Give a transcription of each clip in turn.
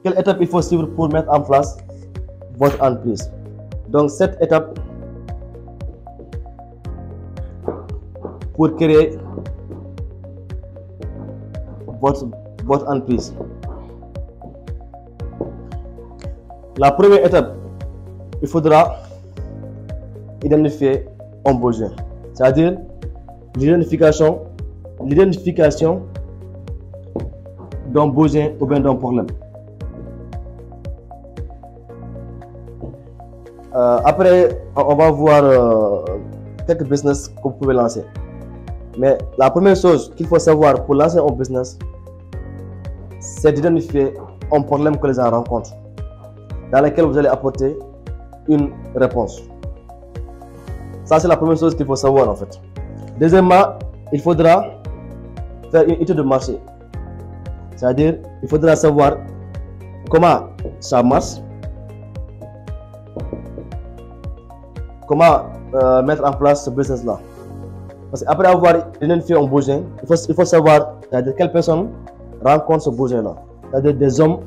quelle étape il faut suivre pour mettre en place votre entreprise. Donc cette étape pour créer votre entreprise. La première étape, il faudra identifier un besoin, c'est-à-dire l'identification d'un besoin ou bien d'un problème. Après, on va voir quelques business que vous pouvez lancer. Mais la première chose qu'il faut savoir pour lancer un business, c'est d'identifier un problème que les gens rencontrent, dans lequel vous allez apporter une réponse. Ça, c'est la première chose qu'il faut savoir en fait. Deuxièmement, il faudra faire une étude de marché. C'est-à-dire, il faudra savoir comment ça marche, comment mettre en place ce business-là. Parce qu'après avoir identifié un besoin, il faut savoir quelle personne rencontre ce besoin-là. C'est-à-dire des hommes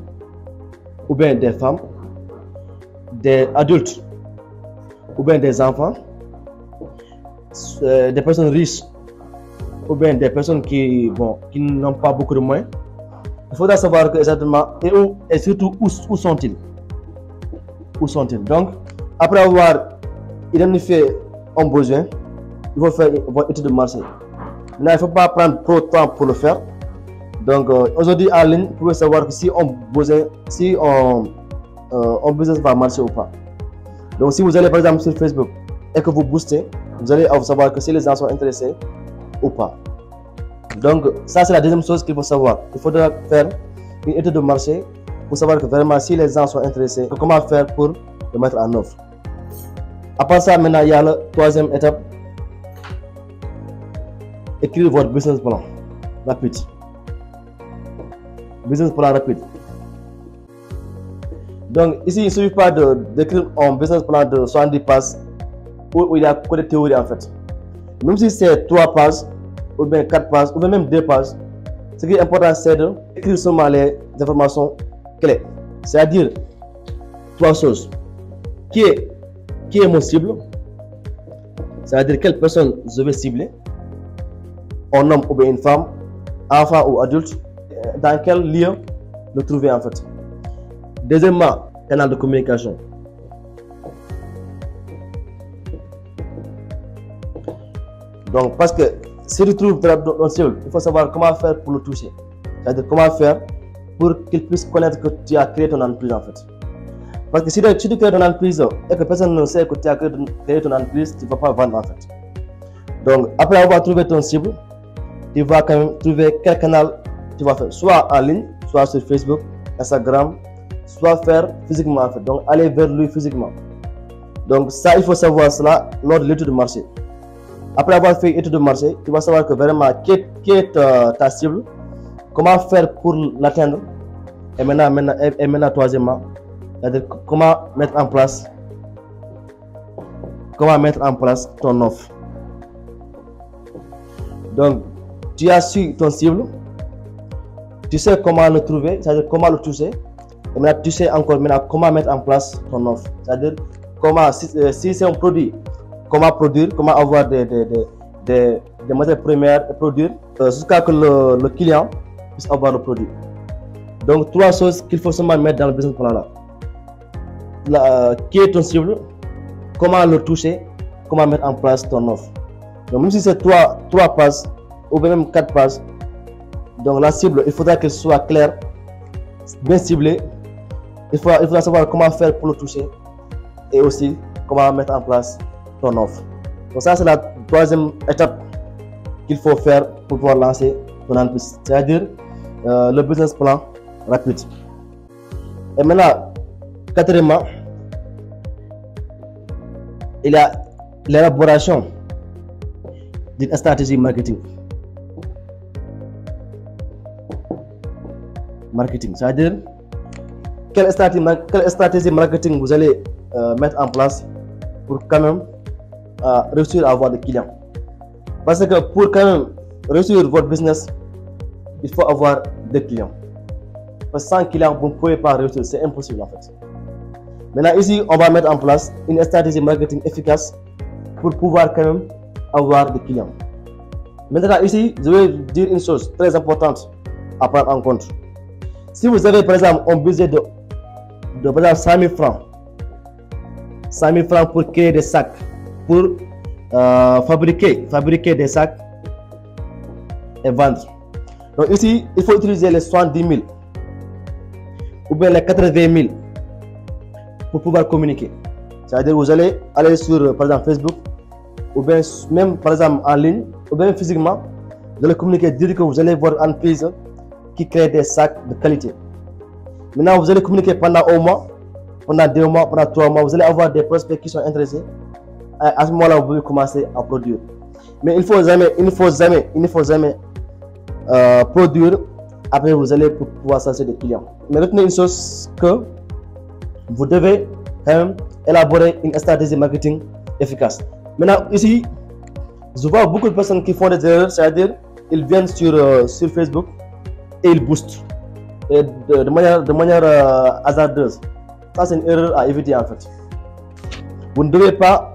ou bien des femmes, des adultes ou bien des enfants, des personnes riches ou bien des personnes qui n'ont pas beaucoup de moyens. Il faudra savoir exactement et surtout où sont-ils. Où sont-ils? Donc, après avoir identifié un besoin, il faut faire votre étude de marché. Maintenant, il ne faut pas prendre trop de temps pour le faire. Donc, aujourd'hui en ligne, vous pouvez savoir que si un business va marcher ou pas. Donc, si vous allez par exemple sur Facebook et que vous boostez, vous allez savoir que si les gens sont intéressés ou pas. Donc, ça c'est la deuxième chose qu'il faut savoir. Il faudra faire une étude de marché pour savoir que vraiment si les gens sont intéressés, comment faire pour le mettre en œuvre. À part ça, maintenant, il y a la troisième étape. Écrire votre business plan rapide. Business plan rapide. Donc, ici, il ne suffit pas d'écrire un business plan de 70 pages où il y a que des théories en fait. Même si c'est 3 pages, ou bien 4 pages, ou bien même 2 pages, ce qui est important, c'est d'écrire seulement les informations clés. C'est-à-dire 3 choses. Qui est mon cible? C'est-à-dire quelle personne je vais cibler? Un homme ou bien une femme, enfant ou adulte, dans quel lieu le trouver en fait. Deuxièmement, canal de communication. Donc, parce que si tu trouves ton cible, il faut savoir comment faire pour le toucher. C'est-à-dire comment faire pour qu'il puisse connaître que tu as créé ton entreprise en fait. Parce que si tu crées ton entreprise et que personne ne sait que tu as créé ton entreprise, tu ne vas pas vendre en fait. Donc, après avoir trouvé ton cible, tu vas quand même trouver quel canal tu vas faire, soit en ligne, soit sur Facebook, Instagram, soit faire physiquement en fait. Donc, aller vers lui physiquement. Donc, ça, il faut savoir cela lors de l'étude de marché. Après avoir fait une étude de marché, tu vas savoir que vraiment qui est ta cible, comment faire pour l'atteindre, et maintenant troisièmement, c'est-à-dire comment mettre en place ton offre. Donc, tu as su ton cible, tu sais comment le trouver, c'est-à-dire comment le toucher, et maintenant tu sais encore comment mettre en place ton offre, c'est-à-dire comment, si c'est un produit, comment produire, comment avoir des matières premières et produire jusqu'à que le client puisse avoir le produit. Donc, 3 choses qu'il faut seulement mettre dans le business plan là. Qui est ton cible, comment le toucher, comment mettre en place ton offre. Donc, même si c'est 3 pages ou même 4 pages, donc la cible, il faudra qu'elle soit claire, bien ciblée. Il faudra savoir comment faire pour le toucher et aussi comment mettre en place ton offre. Donc ça, c'est la troisième étape qu'il faut faire pour pouvoir lancer ton entreprise, c'est-à-dire le business plan rapide. Et maintenant, quatrièmement, il y a l'élaboration d'une stratégie marketing. C'est-à-dire quelle stratégie marketing vous allez mettre en place pour quand même réussir à avoir des clients. Parce que pour quand même réussir votre business, il faut avoir des clients. Parce que sans client, vous ne pouvez pas réussir, c'est impossible en fait. Maintenant ici, on va mettre en place une stratégie marketing efficace pour pouvoir quand même avoir des clients. Maintenant ici, je vais dire une chose très importante à prendre en compte. Si vous avez par exemple un budget de par exemple 100 000 francs, 100 000 francs pour créer des sacs, pour fabriquer des sacs et vendre. Donc ici, il faut utiliser les 70 000 ou bien les 80 000 pour pouvoir communiquer. C'est-à-dire vous allez aller sur par exemple Facebook ou bien même par exemple en ligne ou bien physiquement, vous allez communiquer, dire que vous allez voir une entreprise qui crée des sacs de qualité. Maintenant, vous allez communiquer pendant un mois, pendant 2 mois, pendant 3 mois, vous allez avoir des prospects qui sont intéressés. À ce moment-là, vous pouvez commencer à produire. Mais il ne faut jamais produire. Après, vous allez pouvoir chercher des clients. Mais retenez une chose que vous devez quand même élaborer une stratégie marketing efficace. Maintenant, ici, je vois beaucoup de personnes qui font des erreurs, c'est-à-dire ils viennent sur Facebook et ils boostent et de manière hasardeuse. Ça, c'est une erreur à éviter en fait. Vous ne devez pas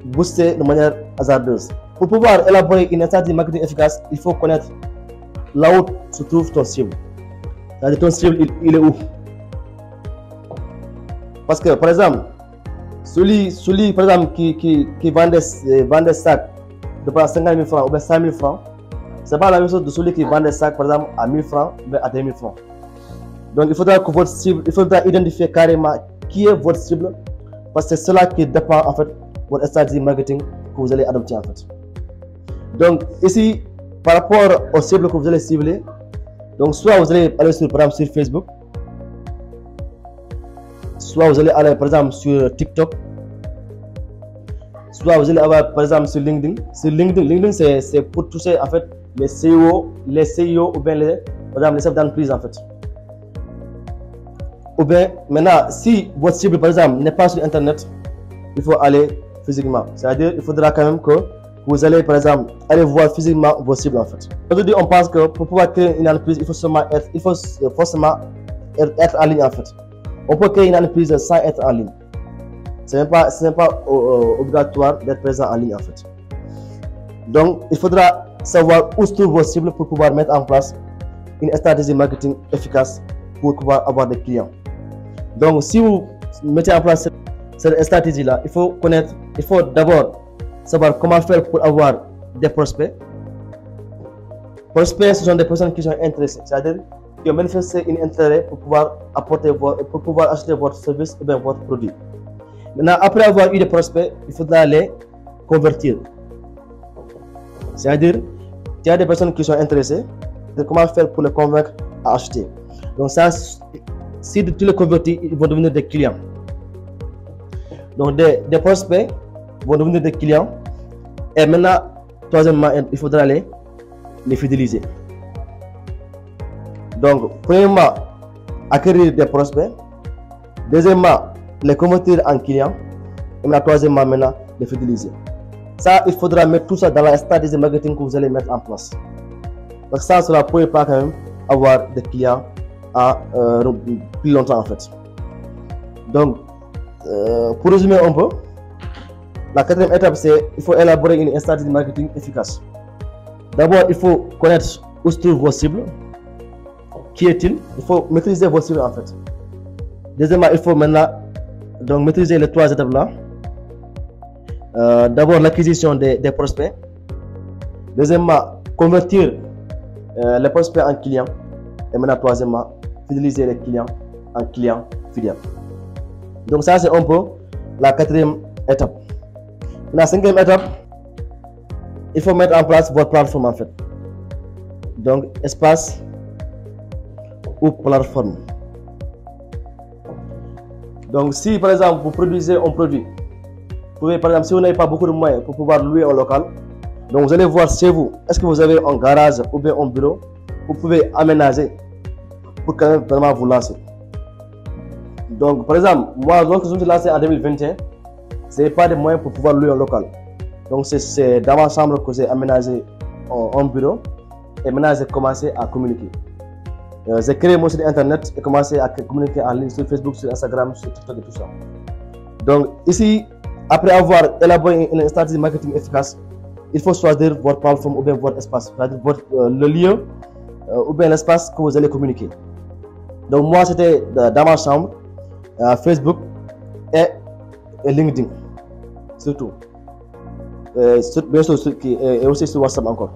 booster de manière hasardeuse. Pour pouvoir élaborer une stratégie marketing efficace, il faut connaître là où se trouve ton cible. C'est-à-dire ton cible, il est où? Parce que par exemple, celui par exemple qui vend des sacs de par 50 000 francs ou bien 100 000 francs, c'est pas la même chose de celui qui vend des sacs par exemple à 1000 francs ou bien à 2000 francs. Donc il faudra que votre cible, il faudra identifier carrément qui est votre cible, parce que c'est cela qui dépend en fait de votre stratégie marketing que vous allez adopter en fait. Donc ici, par rapport aux cibles que vous allez cibler, donc soit vous allez aller par exemple sur Facebook, soit vous allez aller par exemple sur TikTok, soit vous allez avoir par exemple sur LinkedIn. Sur LinkedIn c'est pour toucher en fait les CEO ou bien par exemple les chefs d'entreprise en fait. Ou bien maintenant, si votre cible par exemple n'est pas sur internet, il faut aller physiquement. C'est-à-dire il faudra quand même que vous allez par exemple aller voir physiquement vos cibles en fait. Aujourd'hui on pense que pour pouvoir créer une entreprise, il faut forcément être en ligne en fait. On peut créer une entreprise sans être en ligne. Ce n'est pas obligatoire d'être présent en ligne en fait. Donc il faudra savoir où se trouvent vos cibles pour pouvoir mettre en place une stratégie marketing efficace pour pouvoir avoir des clients. Donc si vous mettez en place cette stratégie là, il faut d'abord savoir comment faire pour avoir des prospects. Prospects, ce sont des personnes qui sont intéressées, c'est-à-dire qui ont manifesté un intérêt pour pouvoir acheter votre service ou bien votre produit. Maintenant, après avoir eu des prospects, il faudra les convertir. C'est-à-dire, il y a des personnes qui sont intéressées, comment faire pour les convaincre à acheter. Donc ça, si tu les convertis, ils vont devenir des clients. Donc des prospects vont devenir des clients. Et maintenant, troisièmement, il faudra les fidéliser. Donc, premièrement, acquérir des prospects. Deuxièmement, les convertir en clients. Et maintenant, troisièmement, maintenant, les fidéliser. Ça, il faudra mettre tout ça dans la stratégie marketing que vous allez mettre en place. Parce que ça, cela ne pourrait pas quand même avoir des clients plus longtemps en fait. Donc, pour résumer un peu, la quatrième étape, c'est il faut élaborer une stratégie marketing efficace. D'abord, il faut connaître où se trouvent vos cibles. Qui est-il? Il faut maîtriser vos cibles en fait. Deuxièmement, il faut maintenant donc maîtriser les 3 étapes là. D'abord, l'acquisition des prospects. Deuxièmement, convertir les prospects en clients. Et maintenant, troisièmement, fidéliser les clients en clients fidèles. Donc ça, c'est un peu la 4e étape. La 5e étape, il faut mettre en place votre plateforme en fait. Donc, espace ou plateforme. Donc, si par exemple vous produisez un produit, vous pouvez, par exemple, si vous n'avez pas beaucoup de moyens pour pouvoir louer un local, donc vous allez voir chez vous, est-ce que vous avez un garage ou bien un bureau, vous pouvez aménager pour quand même vraiment vous lancer. Donc, par exemple, moi, lorsque je me suis lancé en 2021, ce n'est pas de moyens pour pouvoir louer un local. Donc, c'est dans ma chambre que j'ai aménagé un bureau et maintenant j'ai commencé à communiquer. j'ai créé mon site internet et commencé à communiquer en ligne sur Facebook, sur Instagram, sur TikTok et tout ça. Donc ici, après avoir élaboré une stratégie marketing efficace, il faut choisir votre plateforme ou bien votre espace, c'est-à-dire le lieu ou bien l'espace que vous allez communiquer. Donc moi, c'était dans ma chambre, Facebook et LinkedIn, surtout. Bien sûr, et aussi sur WhatsApp encore.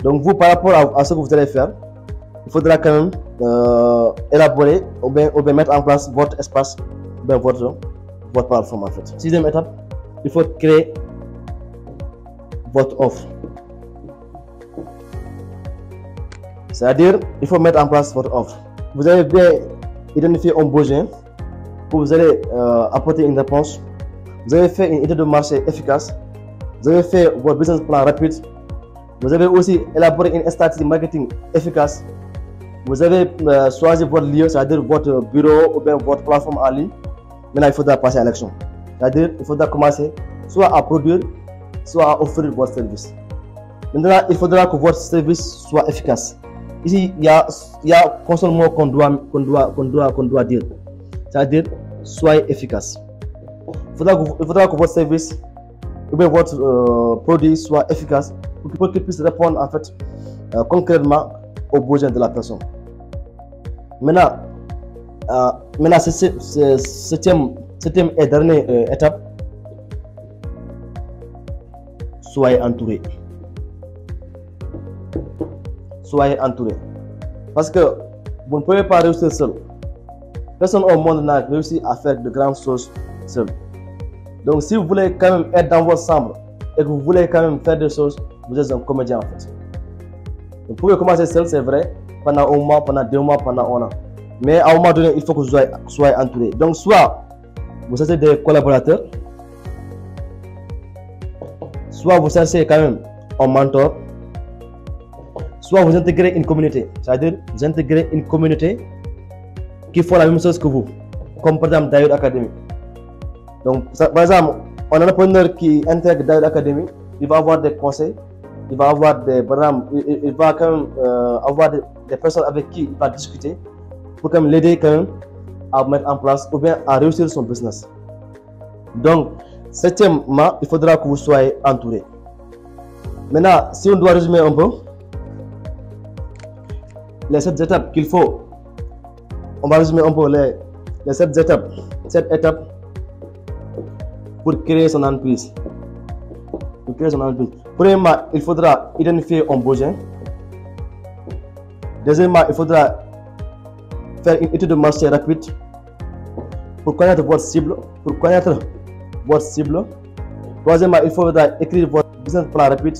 Donc vous, par rapport à ce que vous allez faire, il faudra quand même élaborer ou bien mettre en place votre espace, ou bien votre plateforme en fait. Sixième étape, il faut créer votre offre. C'est-à-dire, il faut mettre en place votre offre. Vous avez bien identifié un besoin que vous allez apporter une réponse. Vous avez fait une étude de marché efficace. Vous avez fait votre business plan rapide. Vous avez aussi élaboré une stratégie marketing efficace. Vous avez choisi votre lieu, c'est-à-dire votre bureau ou bien votre plateforme en ligne. Maintenant, il faudra passer à l'action. C'est-à-dire, il faudra commencer soit à produire, soit à offrir votre service. Maintenant, il faudra que votre service soit efficace. Ici, il y a qu'un seul mot qu'on doit dire. C'est-à-dire, soyez efficace. Il faudra que votre service ou bien votre produit soit efficace pour qu'il puisse répondre en fait concrètement aux besoins de la personne. Maintenant, septième et dernière étape, soyez entouré. Soyez entouré. Parce que vous ne pouvez pas réussir seul. Personne au monde n'a réussi à faire de grandes choses seul. Donc si vous voulez quand même être dans votre chambre et que vous voulez quand même faire des choses, vous êtes un comédien en fait. Vous pouvez commencer seul, c'est vrai, pendant un mois, pendant 2 mois, pendant 1 an. Mais à un moment donné, il faut que vous soyez entouré. Donc soit vous cherchez des collaborateurs, soit vous cherchez quand même un mentor, soit vous intégrez une communauté. C'est-à-dire vous intégrez une communauté qui font la même chose que vous. Comme par exemple Dayoud Academy. Donc par exemple, un entrepreneur qui intègre Dayoud Academy, il va avoir des conseils, il va avoir des programmes, il va quand même avoir des personnes avec qui il va discuter pour quand même l'aider quand même à mettre en place ou bien à réussir son business. Donc, septièmement, il faudra que vous soyez entouré. Maintenant, si on doit résumer un peu les 7 étapes qu'il faut, on va résumer un peu les 7 étapes. 7 étapes pour créer son entreprise. Premièrement, il faudra identifier un besoin. Deuxièmement, il faudra faire une étude de marché rapide pour connaître votre cible. Troisièmement, il faudra écrire votre business plan rapide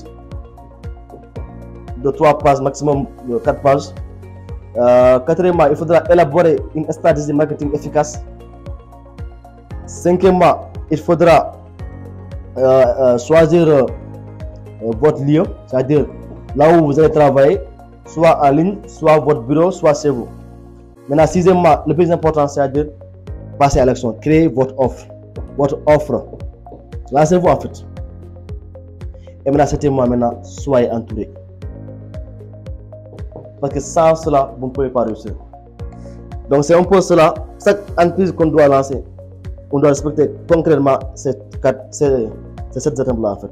de 3 pages, maximum de 4 pages. Quatrièmement, il faudra élaborer une stratégie marketing efficace. Cinquièmement, il faudra choisir votre lieu, c'est-à-dire là où vous allez travailler, soit en ligne, soit votre bureau, soit chez vous. Maintenant, sixièmement, le plus important, c'est-à-dire passer à l'action, créer votre offre. Lancez-vous en fait. Et maintenant, septièmement, soyez entouré. Parce que sans cela, vous ne pouvez pas réussir. Donc c'est un peu cela, chaque entreprise qu'on doit lancer, on doit respecter concrètement ces 7 étapes-là en fait.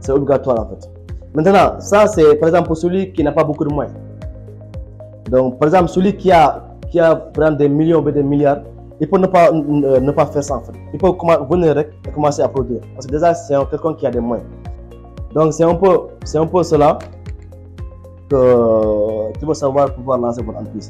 C'est obligatoire en fait. Maintenant, ça c'est par exemple pour celui qui n'a pas beaucoup de moyens. Donc par exemple, celui qui a par exemple des millions ou des milliards, il peut ne pas faire ça en fait. Il peut venir et commencer à produire. Parce que déjà c'est quelqu'un qui a des moyens. Donc c'est un peu cela qu'il faut savoir pour pouvoir lancer votre entreprise.